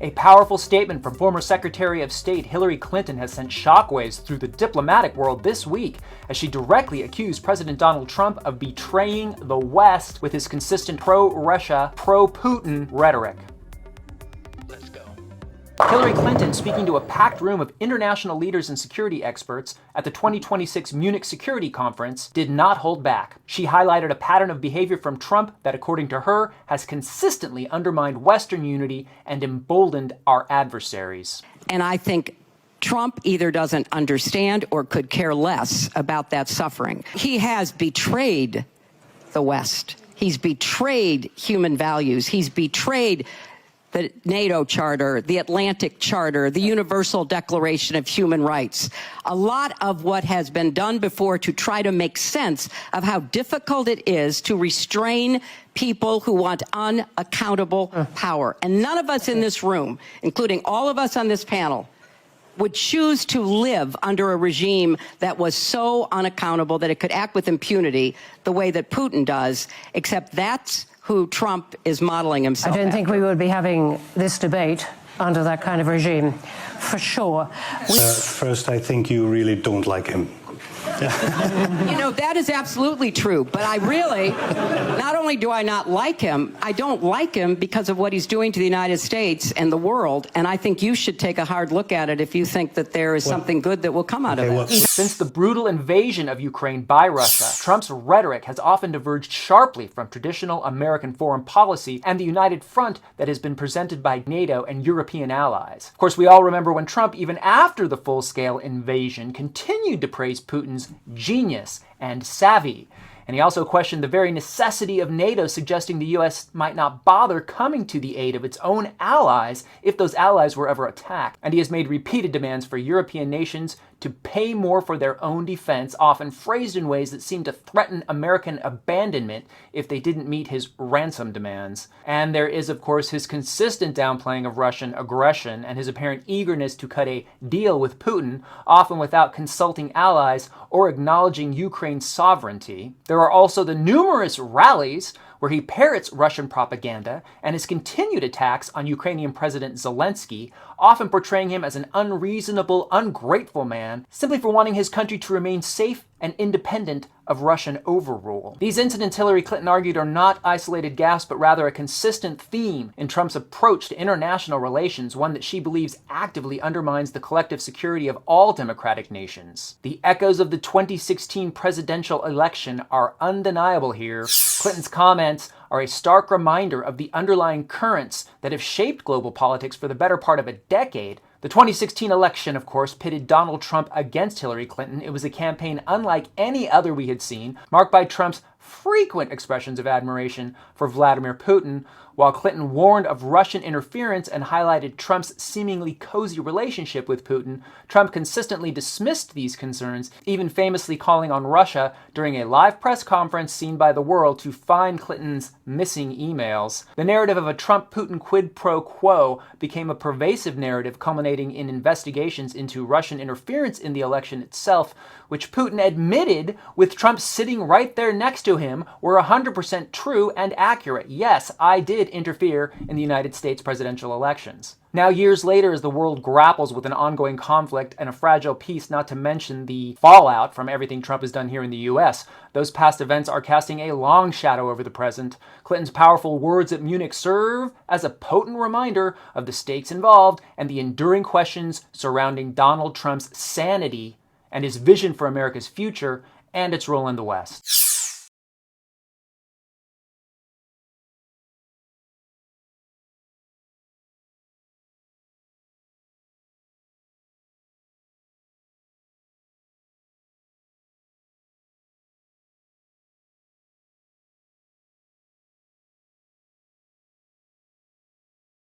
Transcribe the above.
A powerful statement from former Secretary of State Hillary Clinton has sent shockwaves through the diplomatic world this week as she directly accused President Donald Trump of betraying the West with his consistent pro-Russia, pro-Putin rhetoric. Hillary Clinton, speaking to a packed room of international leaders and security experts at the 2026 Munich Security Conference, did not hold back. She highlighted a pattern of behavior from Trump that, according to her, has consistently undermined Western unity and emboldened our adversaries. And I think Trump either doesn't understand or could care less about that suffering. He has betrayed the West. He's betrayed human values. He's betrayed the NATO Charter, the Atlantic Charter, the Universal Declaration of Human Rights. A lot of what has been done before to try to make sense of how difficult it is to restrain people who want unaccountable power. And none of us in this room, including all of us on this panel, would choose to live under a regime that was so unaccountable that it could act with impunity the way that Putin does, except that's who Trump is modeling himself I don't after. think we would be having this debate under that kind of regime, for sure. First, I think you really don't like him. You know, that is absolutely true, but I really, not only do I not like him, I don't like him because of what he's doing to the United States and the world, and I think you should take a hard look at it if you think that there is something good that will come out of it. Since the brutal invasion of Ukraine by Russia, Trump's rhetoric has often diverged sharply from traditional American foreign policy and the united front that has been presented by NATO and European allies. Of course, we all remember when Trump, even after the full-scale invasion, continued to praise Putin's genius and savvy. And he also questioned the very necessity of NATO, suggesting the U.S. might not bother coming to the aid of its own allies if those allies were ever attacked. And he has made repeated demands for European nations to pay more for their own defense, often phrased in ways that seem to threaten American abandonment if they didn't meet his ransom demands. And there is, of course, his consistent downplaying of Russian aggression and his apparent eagerness to cut a deal with Putin, often without consulting allies or acknowledging Ukraine's sovereignty. There are also the numerous rallies where he parrots Russian propaganda and his continued attacks on Ukrainian President Zelensky, often portraying him as an unreasonable, ungrateful man, simply for wanting his country to remain safe and independent of Russian overrule. These incidents, Hillary Clinton argued, are not isolated gaffes, but rather a consistent theme in Trump's approach to international relations, one that she believes actively undermines the collective security of all democratic nations. The echoes of the 2016 presidential election are undeniable here. Clinton's comments are a stark reminder of the underlying currents that have shaped global politics for the better part of a decade. The 2016 election, of course, pitted Donald Trump against Hillary Clinton. It was a campaign unlike any other we had seen, marked by Trump's frequent expressions of admiration for Vladimir Putin, while Clinton warned of Russian interference and highlighted Trump's seemingly cozy relationship with Putin. Trump consistently dismissed these concerns, even famously calling on Russia during a live press conference seen by the world to find Clinton's missing emails. The narrative of a Trump-Putin quid pro quo became a pervasive narrative culminating in investigations into Russian interference in the election itself, which Putin admitted, with Trump sitting right there next to him, were 100% true and accurate. Yes, I did interfere in the United States presidential elections. Now, years later, as the world grapples with an ongoing conflict and a fragile peace, not to mention the fallout from everything Trump has done here in the U.S., those past events are casting a long shadow over the present. Clinton's powerful words at Munich serve as a potent reminder of the stakes involved and the enduring questions surrounding Donald Trump's sanity and his vision for America's future and its role in the West.